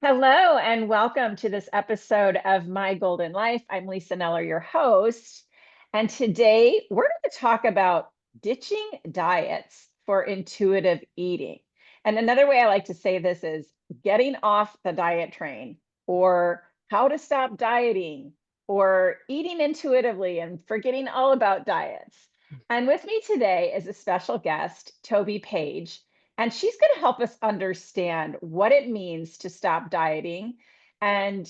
Hello and welcome to this episode of My Golden Life. I'm Lisa Neller, your host. And today we're going to talk about ditching diets for intuitive eating. And another way I like to say this is getting off the diet train, or how to stop dieting, or eating intuitively and forgetting all about diets. And with me today is a special guest, Tobi Page. And she's going to help us understand what it means to stop dieting and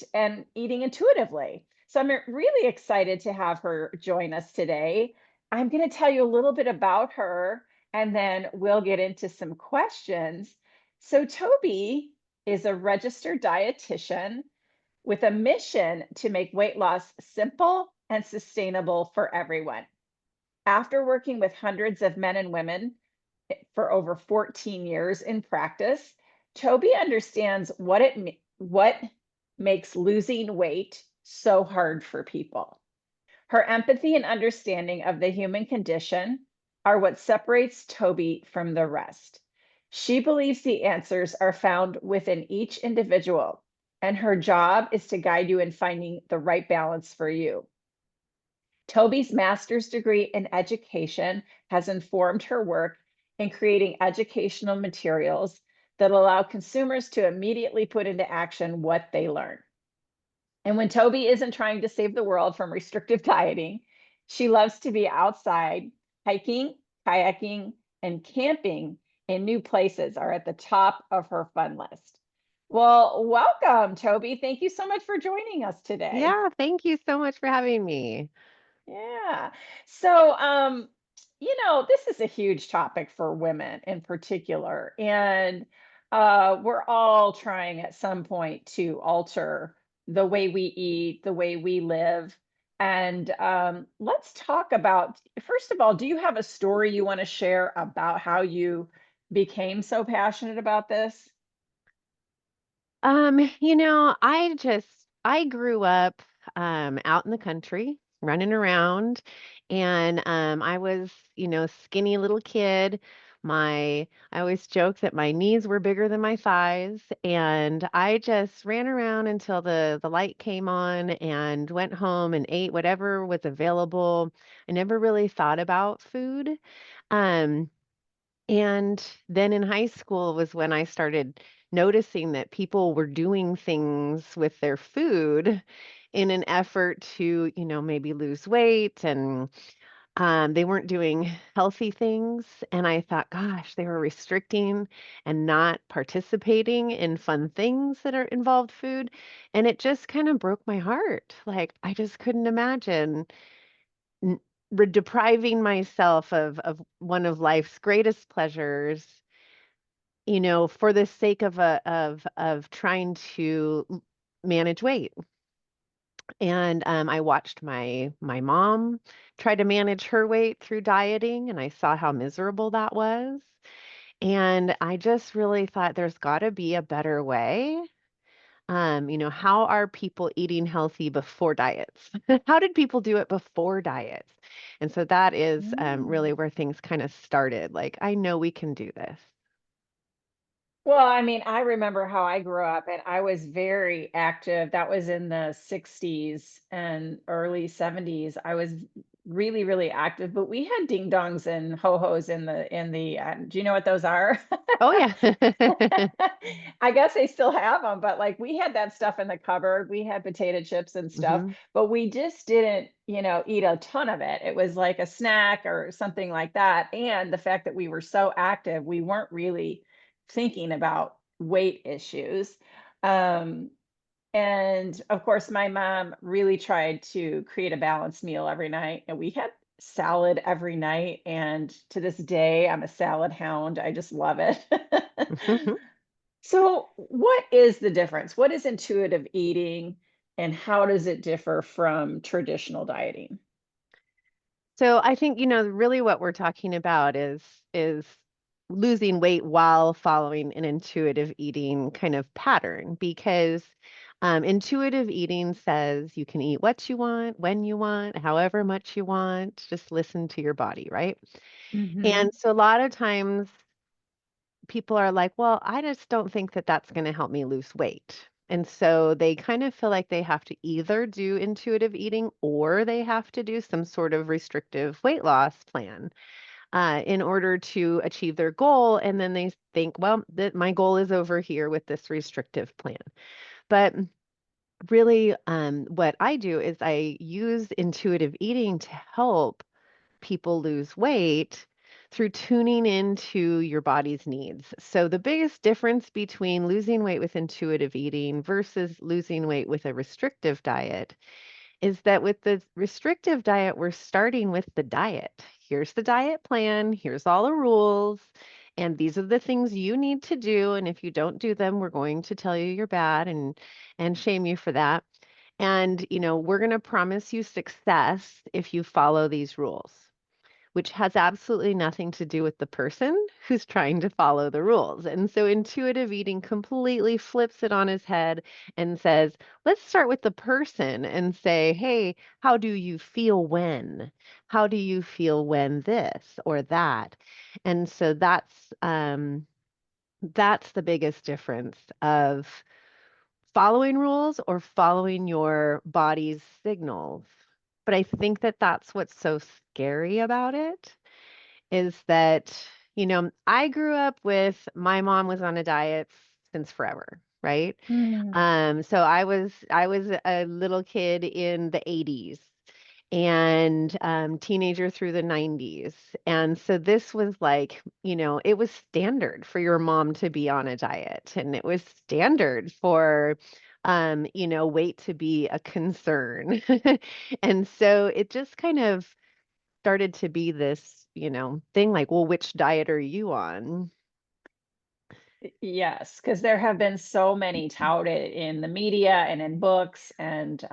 eating intuitively. So I'm really excited to have her join us today. I'm going to tell you a little bit about her and then we'll get into some questions. So Tobi is a registered dietitian with a mission to make weight loss simple and sustainable for everyone. After working with hundreds of men and women for over 14 years in practice, Tobi understands what makes losing weight so hard for people. Her empathy and understanding of the human condition are what separates Tobi from the rest. She believes the answers are found within each individual, and her job is to guide you in finding the right balance for you. Tobi's master's degree in education has informed her work in creating educational materials that allow consumers to immediately put into action what they learn. And when Tobi isn't trying to save the world from restrictive dieting, she loves to be outside. Hiking, kayaking, and camping in new places are at the top of her fun list. Well, welcome, Tobi. Thank you so much for joining us today. Yeah, thank you so much for having me. Yeah. So, this is a huge topic for women in particular. And we're all trying at some point to alter the way we eat, the way we live. And let's talk about, first of all, do you have a story you want to share about how you became so passionate about this? I grew up out in the country running around and I was, skinny little kid. I always joke that my knees were bigger than my thighs and I just ran around until the light came on and went home and ate whatever was available. I never really thought about food. Um And then in high school was when I started noticing that people were doing things with their food in an effort to, maybe lose weight and they weren't doing healthy things. And I thought, gosh, they were restricting and not participating in fun things that are involved food. And it just kind of broke my heart. Like I just couldn't imagine n depriving myself of one of life's greatest pleasures, for the sake of trying to manage weight. And, I watched my mom try to manage her weight through dieting, and I saw how miserable that was. And I just really thought there's gotta be a better way. How are people eating healthy before diets? How did people do it before diets? And so that is really Mm. where things kind of started. Like, I know we can do this. Well, I mean, I remember how I grew up and I was very active. That was in the 60s and early 70s. I was really, really active, but we had ding dongs and ho-hos in the do you know what those are? Oh, yeah. I guess they still have them, but like we had that stuff in the cupboard. We had potato chips and stuff, hmm but we just didn't, eat a ton of it. It was like a snack or something like that. And the fact that we were so active, we weren't really thinking about weight issues. Um, and of course, my mom really tried to create a balanced meal every night. And we had salad every night. And to this day, I'm a salad hound. I just love it. So, what is the difference? What is intuitive eating and how does it differ from traditional dieting? So I think, really what we're talking about is losing weight while following an intuitive eating kind of pattern because intuitive eating says you can eat what you want, when you want, however much you want, just listen to your body, right? Hmm. And so a lot of times people are like, well, I just don't think that that's going to help me lose weight. And so they kind of feel like they have to either do intuitive eating or they have to do some sort of restrictive weight loss plan in order to achieve their goal. And then they think, well, my goal is over here with this restrictive plan. But really, what I do is I use intuitive eating to help people lose weight through tuning into your body's needs. So, the biggest difference between losing weight with intuitive eating versus losing weight with a restrictive diet is that with the restrictive diet, we're starting with the diet. Here's the diet plan, here's all the rules, and these are the things you need to do. And if you don't do them, we're going to tell you you're bad and shame you for that. And, we're going to promise you success if you follow these rules, which has absolutely nothing to do with the person who's trying to follow the rules. And so intuitive eating completely flips it on his head and says, let's start with the person and say, hey, how do you feel when? How do you feel when this or that? And so that's the biggest difference of following rules or following your body's signals. But I think that that's what's so scary about it is that, I grew up with my mom was on a diet since forever, right? Mm. So I was a little kid in the 80s and teenager through the 90s. And so this was like, it was standard for your mom to be on a diet, and it was standard for weight to be a concern. And so it just kind of started to be this, thing like, well, which diet are you on? Yes, because there have been so many touted in the media and in books and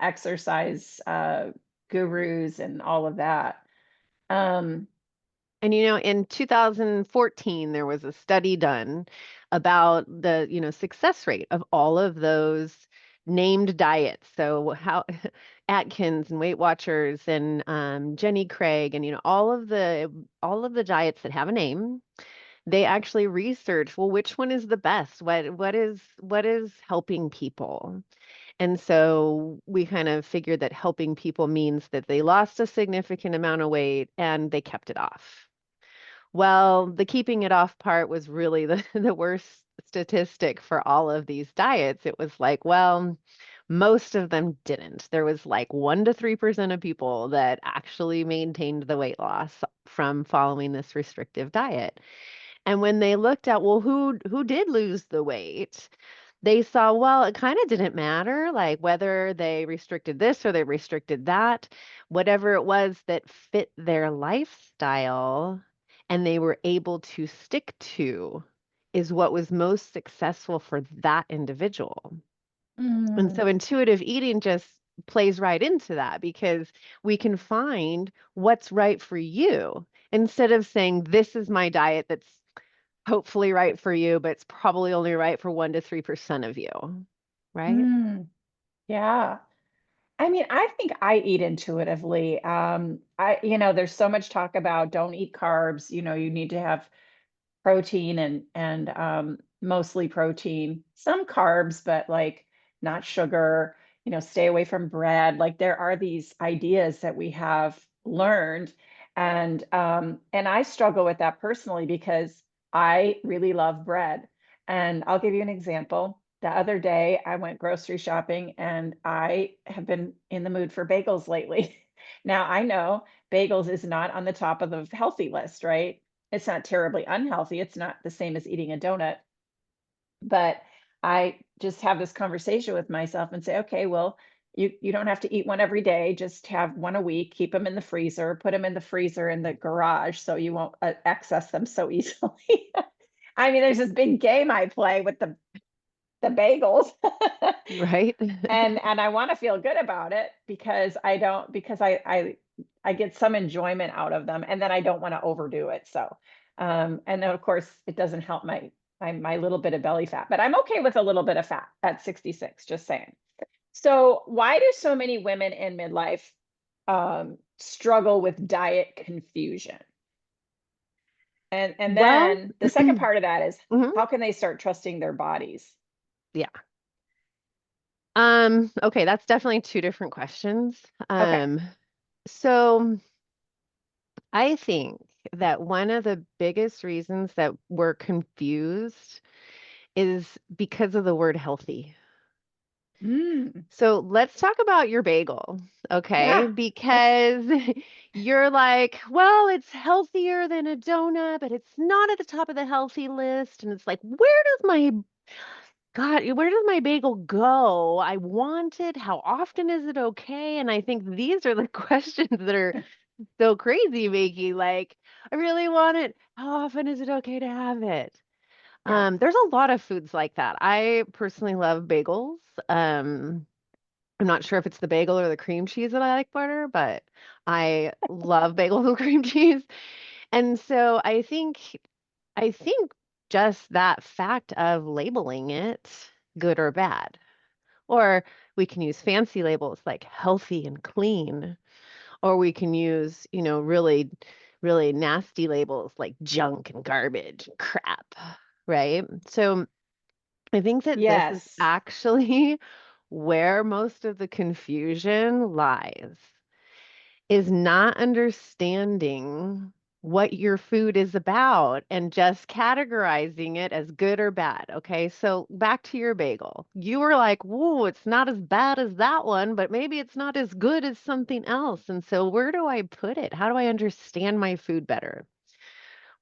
exercise gurus and all of that. Um, And in 2014, there was a study done about the, success rate of all of those named diets. So how Atkins and Weight Watchers and Jenny Craig and all of the diets that have a name, they actually research, well, which one is the best? What is helping people? And so we kind of figured that helping people means that they lost a significant amount of weight and they kept it off. Well, the keeping it off part was really the, the worst statistic for all of these diets. It was like, well, most of them didn't. There was like 1 to 3% of people that actually maintained the weight loss from following this restrictive diet. And when they looked at, well, who did lose the weight? They saw, well, it kind of didn't matter, like whether they restricted this or they restricted that, whatever it was that fit their lifestyle and they were able to stick to is what was most successful for that individual. And mm, so intuitive eating just plays right into that because we can find what's right for you instead of saying, this is my diet that's hopefully right for you, but it's probably only right for 1 to 3% of you, right? mm, yeah. I mean, I think I eat intuitively. There's so much talk about don't eat carbs. You need to have protein and mostly protein, some carbs, but like not sugar, stay away from bread. Like there are these ideas that we have learned. And I struggle with that personally because I really love bread. And I'll give you an example. The other day I went grocery shopping and I have been in the mood for bagels lately. Now I know bagels is not on the top of the healthy list, right? It's not terribly unhealthy. It's not the same as eating a donut, but I just have this conversation with myself and say, okay, well, you don't have to eat one every day. Just have one a week. Keep them in the freezer. Put them in the freezer in the garage so you won't access them so easily. I mean, there's this big game I play with the bagels. Right? And I want to feel good about it because I don't because I get some enjoyment out of them and then I don't want to overdo it. So and then of course it doesn't help my little bit of belly fat, but I'm okay with a little bit of fat at 66, just saying. So why do so many women in midlife struggle with diet confusion? And Well, then the second part of that is mhm, how can they start trusting their bodies? yeah. Okay, that's definitely two different questions. Okay. So I think that one of the biggest reasons that we're confused is because of the word healthy. Mm, So let's talk about your bagel, okay? yeah. Because you're like, well, it's healthier than a donut, but it's not at the top of the healthy list. And it's like, where does my bagel go? I want it. How often is it okay? And I think these are the questions that are so crazy making. Like, I really want it. How often is it okay to have it? Yeah. There's a lot of foods like that. I personally love bagels. I'm not sure if it's the bagel or the cream cheese that I like better, but I love bagels with cream cheese. And so I think just that fact of labeling it good or bad. Or we can use fancy labels like healthy and clean, or we can use, really, really nasty labels like junk and garbage and crap, right? So I think that this is Yes. actually where most of the confusion lies, is not understanding what your food is about and just categorizing it as good or bad. Okay, so back to your bagel. You were like, whoa, it's not as bad as that one, but maybe it's not as good as something else. And so, where do I put it? How do I understand my food better?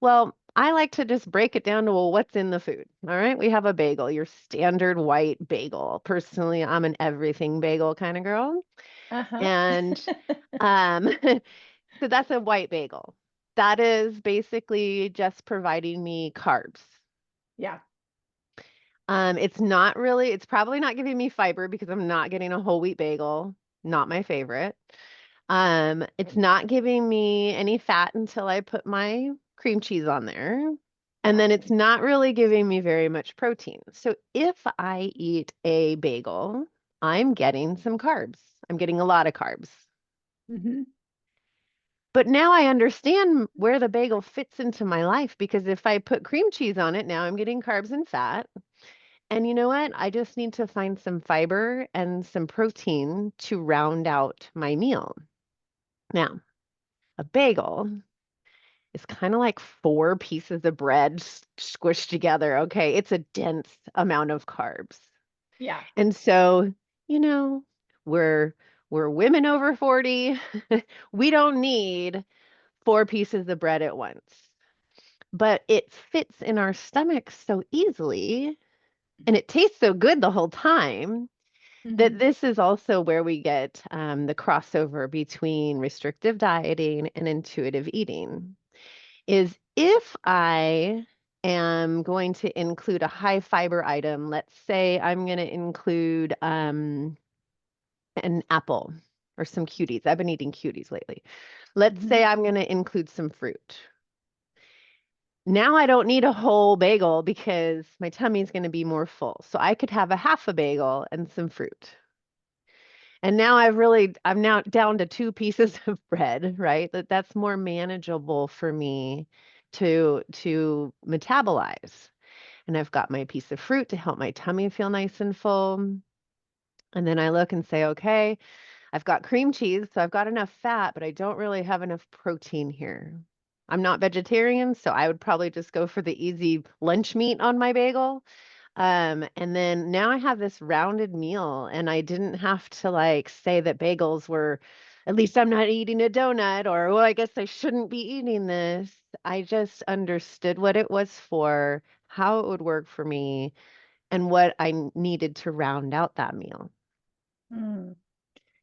Well, I like to just break it down to, well, what's in the food? All right, we have a bagel, your standard white bagel. Personally, I'm an everything bagel kind of girl. Uh-huh. And um, so that's a white bagel. That is basically just providing me carbs. Yeah. It's probably not giving me fiber because I'm not getting a whole wheat bagel. Not my favorite. It's not giving me any fat until I put my cream cheese on there. And Yeah. then it's not really giving me very much protein. So if I eat a bagel, I'm getting some carbs. I'm getting a lot of carbs. Hmm. But now I understand where the bagel fits into my life because if I put cream cheese on it, now I'm getting carbs and fat. And you know what? I just need to find some fiber and some protein to round out my meal. Now, a bagel is kind of like four pieces of bread squished together. Okay. It's a dense amount of carbs. Yeah. And so, you know, we're we're women over 40. We don't need four pieces of bread at once. But it fits in our stomachs so easily and it tastes so good the whole time that Hmm. this is also where we get the crossover between restrictive dieting and intuitive eating. Is if I am going to include a high fiber item, let's say I'm going to include an apple or some cuties. I've been eating cuties lately. Let's Hmm. say I'm going to include some fruit. Now I don't need a whole bagel because my tummy's going to be more full. So I could have a half a bagel and some fruit. And now I'm now down to two pieces of bread, right? That's more manageable for me to metabolize. And I've got my piece of fruit to help my tummy feel nice and full. And then I look and say, okay, I've got cream cheese, so I've got enough fat, but I don't really have enough protein here. I'm not vegetarian, so I would probably just go for the easy lunch meat on my bagel. And then now I have this rounded meal, and I didn't have to like say that bagels were, at least I'm not eating a donut, or, well, I guess I shouldn't be eating this. I just understood what it was for, how it would work for me, and what needed to round out that meal. Mm.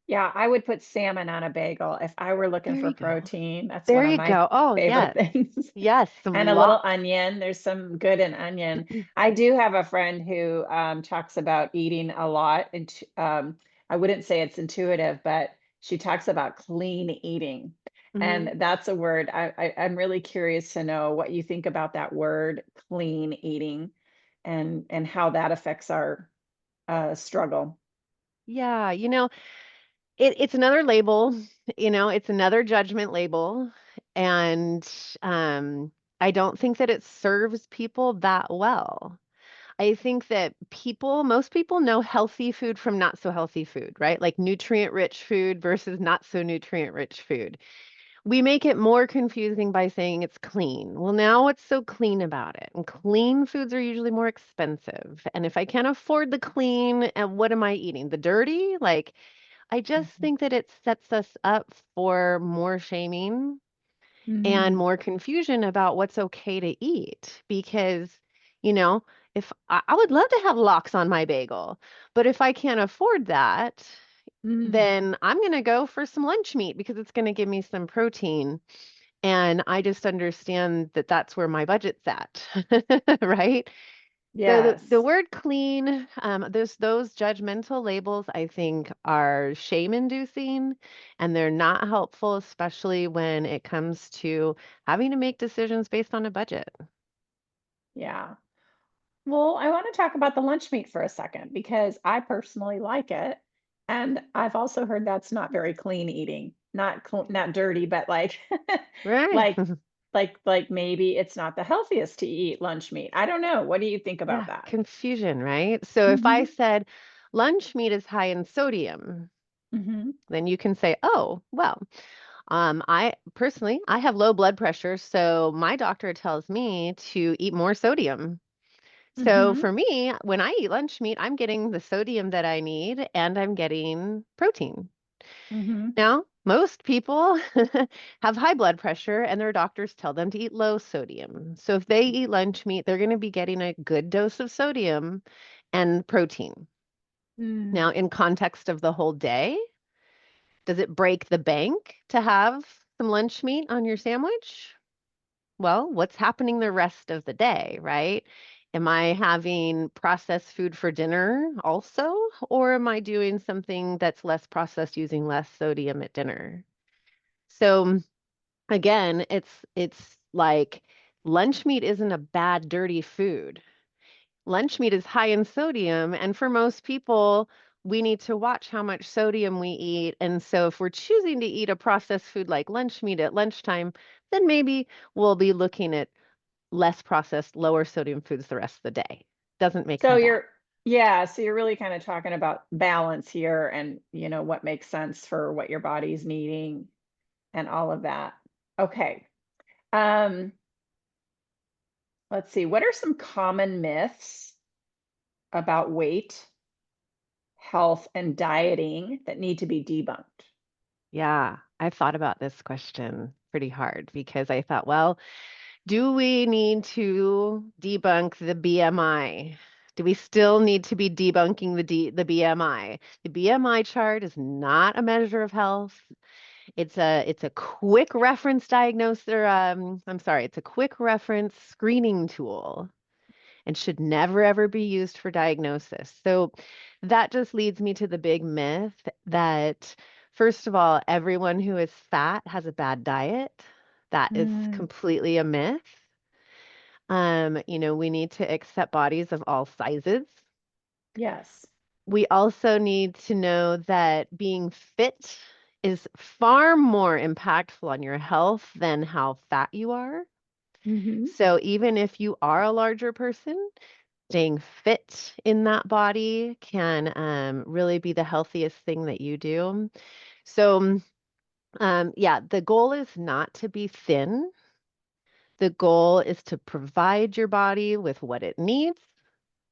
Yeah, I would put salmon on a bagel if I were looking There for you go. protein. That's There one of you my go. Oh, favorite yes. things. Yes, some And a little lox. onion. There's some good in onion. I do have a friend who talks about eating a lot. And I wouldn't say it's intuitive, but she talks about clean eating. Hmm. And that's a word I'm really curious to know what you think about that word, clean eating, and how that affects our struggle. Yeah, it's another label, it's another judgment label. And um, I don't think that it serves people that well. I think that most people know healthy food from not so healthy food, right? Like nutrient rich food versus not so nutrient rich food. We make it more confusing by saying it's clean. Well, now what's so clean about it? And clean foods are usually more expensive. And if I can't afford the clean, and what am I eating? The dirty? Like, I just Mhm. think that it sets us up for more shaming and Mm, more confusion about what's okay to eat because, you know, if I would love to have lox on my bagel, but if I can't afford that, mm, then I'm going to go for some lunch meat because it's going to give me some protein. And I just understand that that's where my budget's at, right? So the yes. word clean, there's those judgmental labels I think are shame inducing and they're not helpful, especially when it comes to having to make decisions based on a budget. Yeah. Well, I want to talk about the lunch meat for a second because I personally like it. And I've also heard that's not very clean eating. Not dirty, but like Right. like like maybe it's not the healthiest to eat lunch meat. I don't know. What do you think about Yeah, that? confusion, right? So if I Mm-hmm. said lunch meat is high in sodium, Mm-hmm. then you can say, oh, well, I personally, I have low blood pressure, so my doctor tells me to eat more sodium. So Mm-hmm. for me, when I eat lunch meat, I'm getting the sodium that I need and I'm getting protein. Mm-hmm. Now, most people have high blood pressure and their doctors tell them to eat low sodium. So if they eat lunch meat, they're going to be getting a good dose of sodium and protein. Mm. Now, in context of the whole day, does it break the bank to have some lunch meat on your sandwich? Well, what's happening the rest of the day, right? Am I having processed food for dinner also, or am I doing something that's less processed using less sodium at dinner? So again, it's like lunch meat isn't a bad, dirty food. Lunch meat is high in sodium, and for most people, we need to watch how much sodium we eat. And so, if we're choosing to eat a processed food like lunch meat at lunchtime, then maybe we'll be looking at less processed, lower sodium foods the rest of the day. Doesn't make So them bad. you're yeah, so you're really kind of talking about balance here and what makes sense for what your body's needing and all of that. Okay. Um, let's see. What are some common myths about weight, health, and dieting that need to be debunked? Yeah, I thought about this question pretty hard because I thought, well, do we need to debunk the BMI? Do we still need to be debunking the BMI? The BMI chart is not a measure of health. It's a quick reference diagnosis or I'm sorry, it's a quick reference screening tool and should never ever be used for diagnosis. So that just leads me to the big myth that first of all, everyone who is fat has a bad diet. That is Mm, completely a myth. We need to accept bodies of all sizes. yes. We also need to know that being fit is far more impactful on your health than how fat you are. Hmm. So even if you are a larger person, staying fit in that body can really be the healthiest thing that you do. So, yeah, the goal is not to be thin. The goal is to provide your body with what it needs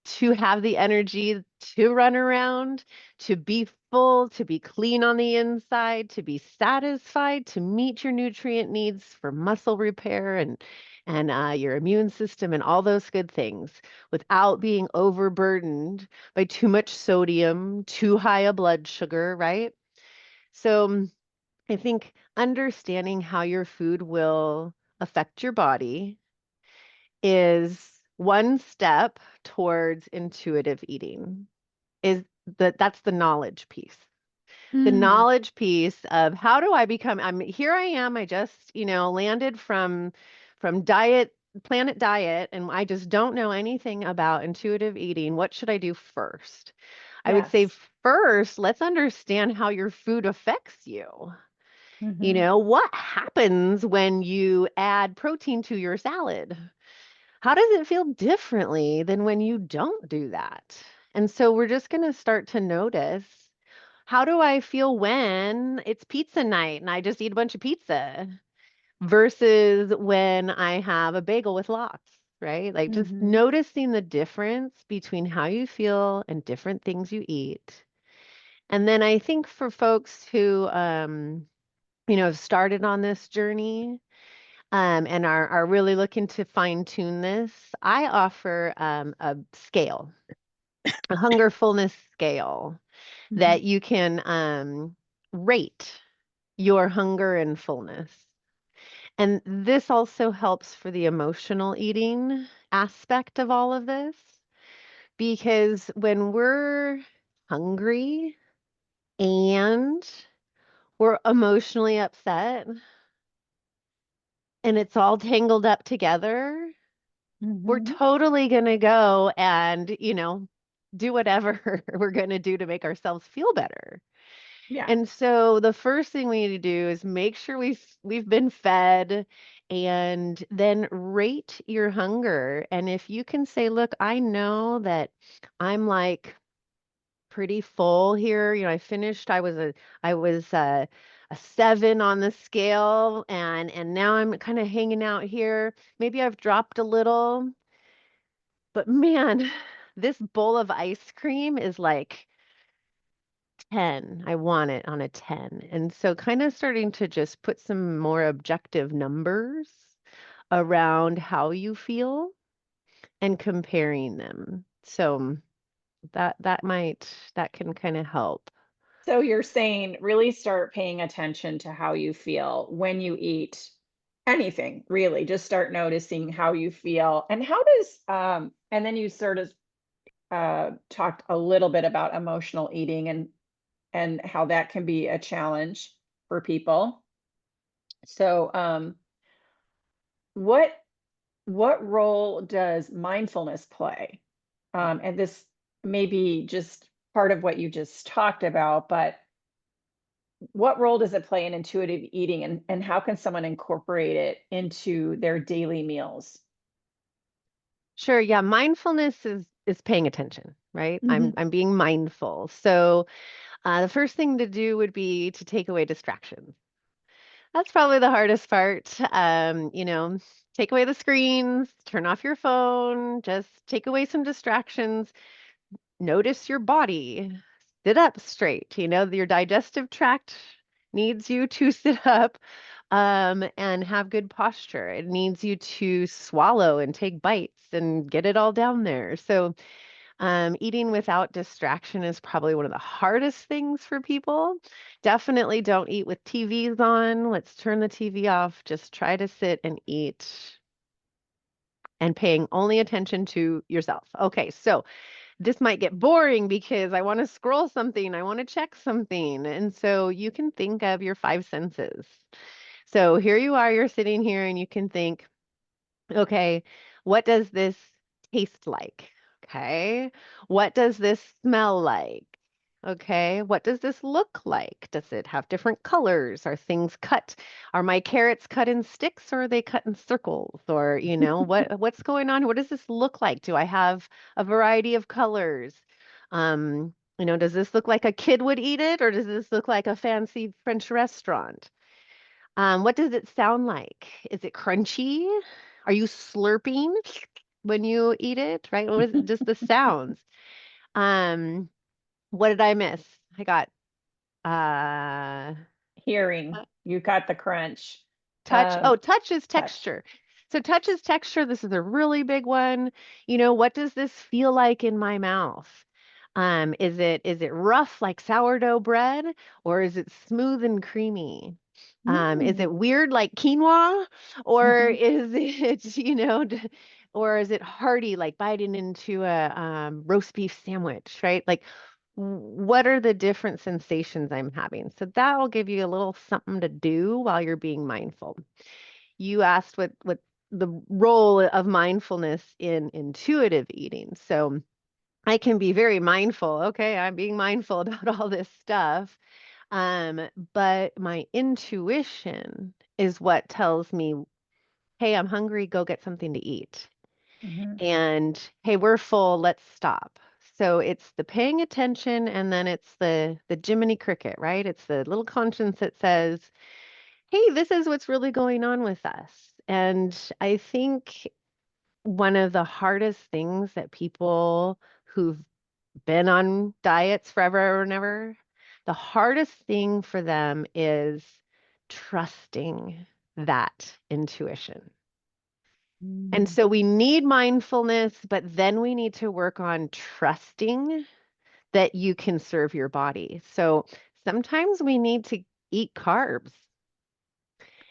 to have the energy to run around, to be full, to be clean on the inside, to be satisfied, to meet your nutrient needs for muscle repair and your immune system and all those good things without being overburdened by too much sodium, too high a blood sugar, right? So I think understanding how your food will affect your body is one step towards intuitive eating. Is that's the knowledge piece. The Mm, knowledge piece of how do I become I'm here I am, I just, landed from Planet Diet, and I just don't know anything about intuitive eating. What should I do first? I would say yes. first, let's understand how your food affects you. Hmm. What happens when you add protein to your salad? how does it feel differently than when you don't do that? And so we're just going to start to notice, how do I feel when it's pizza night and I just eat a bunch of pizza versus when I have a bagel with lox, right? Like just Mm-hmm. noticing the difference between how you feel and different things you eat. And then I think for folks who, have started on this journey, and are really looking to fine tune this, I offer a scale, a hunger fullness scale Mm-hmm. that you can rate your hunger and fullness. And this also helps for the emotional eating aspect of all of this, because when we're hungry and we're emotionally upset and it's all tangled up together, we're Mm-hmm. totally going to go and, do whatever we're going to do to make ourselves feel better. Yeah. And so the first thing we need to do is make sure we've been fed, and then rate your hunger. And if you can say, look, I know that I'm like pretty full here. I finished, I was a 7 on the scale, and now I'm kind of hanging out here. Maybe I've dropped a little, but man, this bowl of ice cream is like 10. I want it on a 10. And so kind of starting to just put some more objective numbers around how you feel and comparing them. So that can kind of help. So you're saying really start paying attention to how you feel when you eat anything, really. Just start noticing how you feel. And how does and then you sort of talked a little bit about emotional eating and how that can be a challenge for people. So what what role does mindfulness play? And this may be just part of what you just talked about, but what role does it play in intuitive eating and how can someone incorporate it into their daily meals? Sure, yeah, mindfulness is paying attention, right? I'm Hmm. I'm being mindful. So, the first thing to do would be to take away distractions. That's probably the hardest part. Take away the screens, turn off your phone, just take away some distractions. Notice your body. Sit up straight. Your digestive tract needs you to sit up, and have good posture. It needs you to swallow and take bites and get it all down there. So, eating without distraction is probably one of the hardest things for people. Definitely don't eat with TVs on. Let's turn the TV off. Just try to sit and eat and paying only attention to yourself. Okay, so this might get boring because I want to scroll something, I want to check something. And so you can think of your five senses. So here you are, you're sitting here and you can think, okay, what does this taste like? Okay. What does this smell like? Okay. What does this look like? Does it have different colors? Are things cut? Are my carrots cut in sticks or are they cut in circles? Or, what's going on? What does this look like? Do I have a variety of colors? Does this look like a kid would eat it or does this look like a fancy French restaurant? What does it sound like? Is it crunchy? Are you slurping when you eat it? Right? What is it? Just the sounds. Um, what did I miss? I got uh Hearing, you got the crunch. touch. Um, Oh, touch is touch. texture. So touch is texture. This is a really big one. What does this feel like in my mouth? Is it rough like sourdough bread, or is it smooth and creamy? Is Mm. it weird like quinoa, or Mhm. is it, or is it hearty like biting into a roast beef sandwich, right? Like, what are the different sensations I'm having? So that'll give you a little something to do while you're being mindful. You asked what the role of mindfulness in intuitive eating. So I can be very mindful. Okay, I'm being mindful about all this stuff. But my intuition is what tells me, hey, I'm hungry, go get something to eat. Mhm. and hey, we're full, let's stop. So it's the paying attention and then it's the Jiminy Cricket, right? It's the little conscience that says, hey, this is what's really going on with us. And I think one of the hardest things that people who've been on diets forever and ever, the hardest thing for them is trusting that intuition. And Mm. so we need mindfulness, but then we need to work on trusting that you can serve your body. So sometimes we need to eat carbs.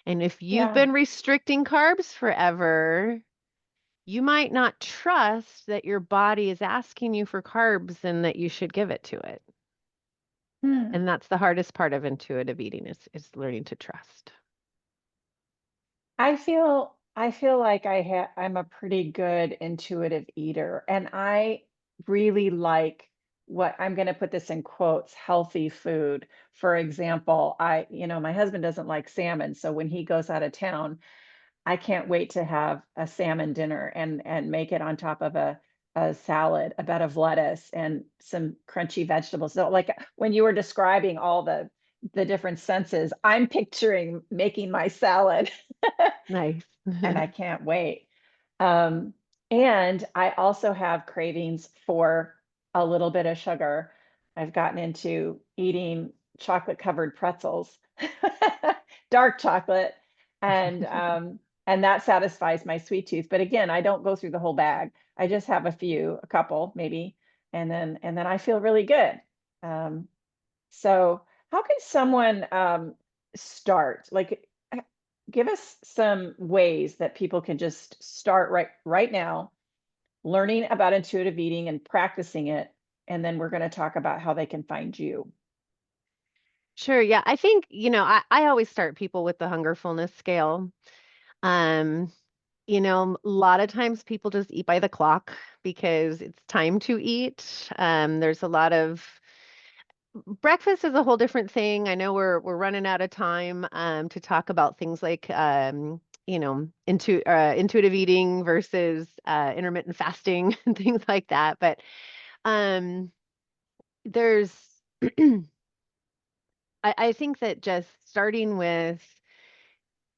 And if you've Yeah. been restricting carbs forever, you might not trust that your body is asking you for carbs and that you should give it to it. Hmm. And that's the hardest part of intuitive eating is learning to trust. I feel like I'm a pretty good intuitive eater, and I really like what I'm going to put this in quotes, healthy food. For example, my husband doesn't like salmon, so when he goes out of town, I can't wait to have a salmon dinner and make it on top of a salad, a bed of lettuce, and some crunchy vegetables. So, like when you were describing all the different senses, I'm picturing making my salad, Nice. and I can't wait. Um, and I also have cravings for a little bit of sugar. I've gotten into eating chocolate covered pretzels, dark chocolate, and um, and that satisfies my sweet tooth. But again, I don't go through the whole bag. I just have a couple maybe, and then I feel really good. Um, so how can someone start? Like, give us some ways that people can just start right now learning about intuitive eating and practicing it, and then we're going to talk about how they can find you. Sure. Yeah. I think, I always start people with the hunger fullness scale. Um, a lot of times people just eat by the clock because it's time to eat. There's a lot of breakfast is a whole different thing. I know we're running out of time to talk about things like intuitive eating versus intermittent fasting and things like that. But um, there's I think that just starting with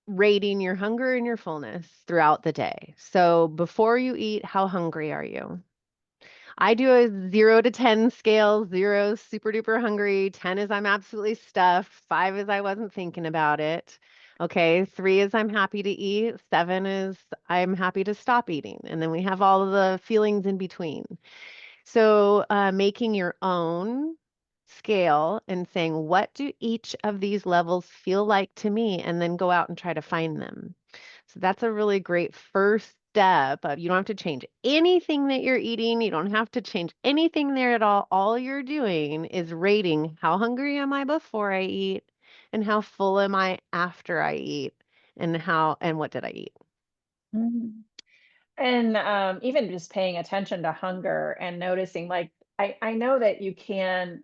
rating your hunger and your fullness throughout the day. So before you eat, how hungry are you? I do a 0 to 10 scale. 0 is super duper hungry. 10 is I'm absolutely stuffed. 5 is I wasn't thinking about it. Okay. 3 is I'm happy to eat. 7 is I'm happy to stop eating. And then we have all of the feelings in between. So, making your own scale and saying, what do each of these levels feel like to me? And then go out and try to find them. So, that's a really great first step. You don't have to change anything that you're eating. You don't have to change anything there at all. All you're doing is rating how hungry am I before I eat and how full am I after I eat and what did I eat? Mhm. And even just paying attention to hunger and noticing, like, I know that you can,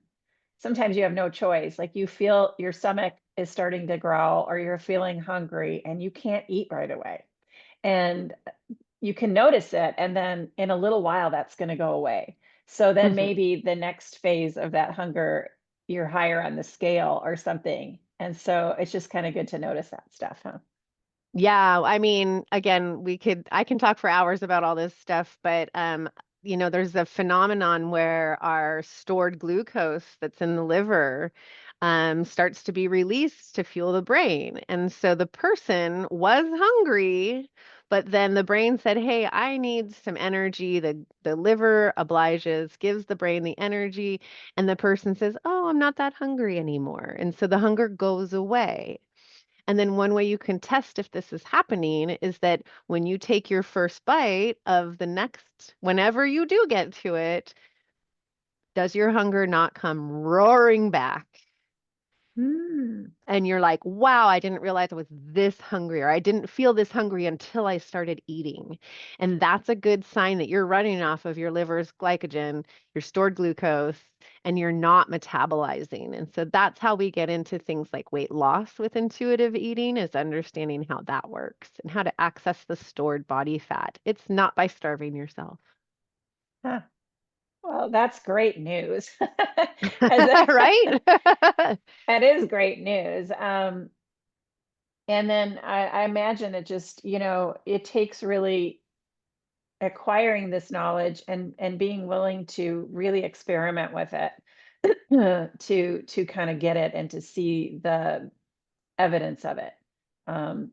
sometimes you have no choice. Like you feel your stomach is starting to growl or you're feeling hungry and you can't eat right away. And you can notice it, and then in a little while that's going to go away. So then Mhm. maybe the next phase of that hunger, you're higher on the scale or something. And so it's just kind of good to notice that stuff, huh? Yeah, I mean, again, I can talk for hours about all this stuff, but there's a phenomenon where our stored glucose that's in the liver starts to be released to fuel the brain. And so the person was hungry, but then the brain said, "Hey, I need some energy." The liver obliges, gives the brain the energy, and the person says, "Oh, I'm not that hungry anymore." And so the hunger goes away. And then one way you can test if this is happening is that when you take your first bite of the next, whenever you do get to it, does your hunger not come roaring back? Hmm. And you're like, wow, I didn't realize I was this hungry, or I didn't feel this hungry until I started eating. And that's a good sign that you're running off of your liver's glycogen, your stored glucose, and you're not metabolizing. And so that's how we get into things like weight loss with intuitive eating, is understanding how that works and how to access the stored body fat. It's not by starving yourself. Huh. Well, that's great news. As Right? that is great news. And then I imagine it just, it takes really acquiring this knowledge and being willing to really experiment with it to kind of get it and to see the evidence of it. Um,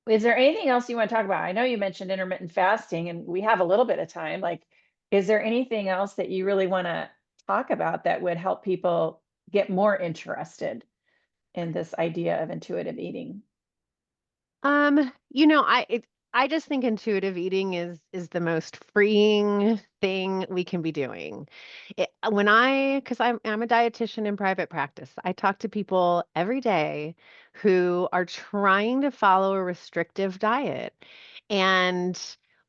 is there anything else you want to talk about? I know you mentioned intermittent fasting, and we have a little bit of time. Like, is there anything else that you really want to talk about that would help people get more interested in this idea of intuitive eating? I just think intuitive eating is the most freeing thing we can be doing. Because I'm a dietitian in private practice, I talk to people every day who are trying to follow a restrictive diet. And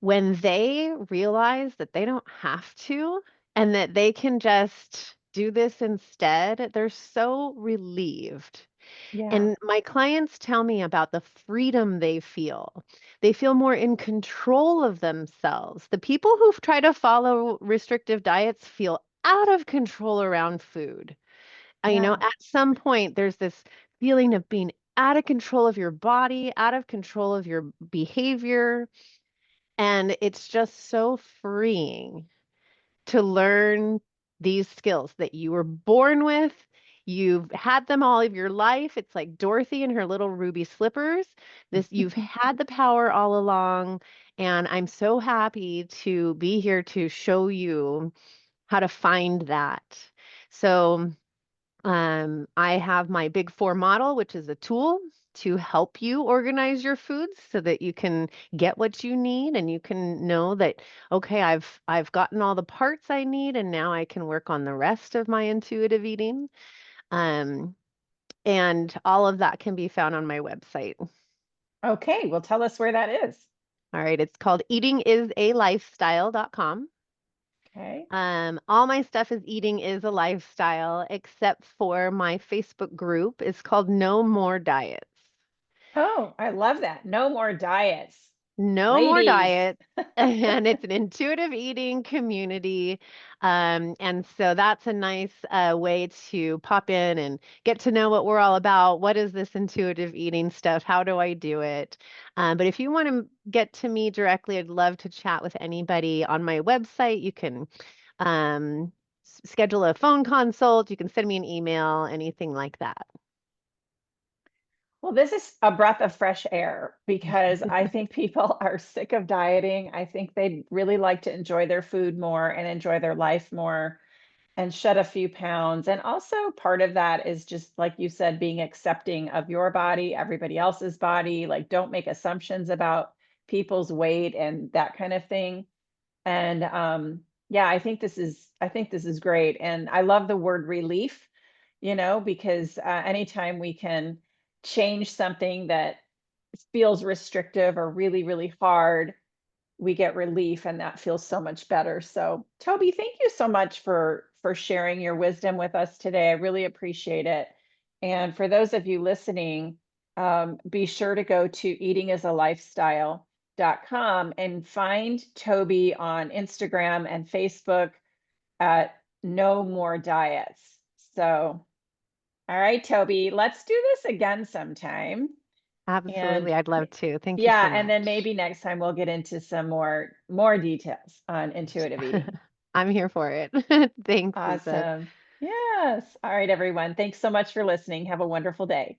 when they realize that they don't have to and that they can just do this instead, they're so relieved. Yeah, And my clients tell me about the freedom they feel. They feel more in control of themselves. The people who try to follow restrictive diets feel out of control around food. yeah. At some point, there's this feeling of being out of control of your body, out of control of your behavior. And it's just so freeing to learn these skills that you were born with. You've had them all of your life. It's like Dorothy and her little ruby slippers. You've had the power all along. And I'm so happy to be here to show you how to find that. So, I have my Big Four model, which is a tool to help you organize your foods so that you can get what you need and you can know that, okay, I've gotten all the parts I need and now I can work on the rest of my intuitive eating. Um, and all of that can be found on my website. Okay, well, tell us where that is. All right, it's called eatingisalifestyle.com. Okay. All my stuff is eating is a lifestyle, except for my Facebook group. It's called No More Diets. Oh, I love that. No more diets. No more Ladies. diets. And it's an intuitive eating community. And so that's a nice way to pop in and get to know what we're all about. What is this intuitive eating stuff? How do I do it? But if you want to get to me directly, I'd love to chat with anybody on my website. You can schedule a phone consult. You can send me an email, anything like that. Well, this is a breath of fresh air because I think people are sick of dieting. I think they'd really like to enjoy their food more and enjoy their life more and shed a few pounds. And also, part of that is just like you said, being accepting of your body, everybody else's body. Like, don't make assumptions about people's weight and that kind of thing. And yeah, I think this is great. And I love the word relief, because anytime we can change something that feels restrictive or really, really hard, we get relief and that feels so much better. So, Toby, thank you so much for sharing your wisdom with us today. I really appreciate it. And for those of you listening, be sure to go to eatingasalifestyle.com and find Toby on Instagram and Facebook at No More Diets. So, all right, Toby, let's do this again sometime. And Absolutely. I'd love to. Thank you yeah, so and then much. maybe next time we'll get into some more details on intuitive eating. I'm here for it. Thanks, Lisa. Awesome. Yes. All right, everyone. Thanks so much for listening. Have a wonderful day.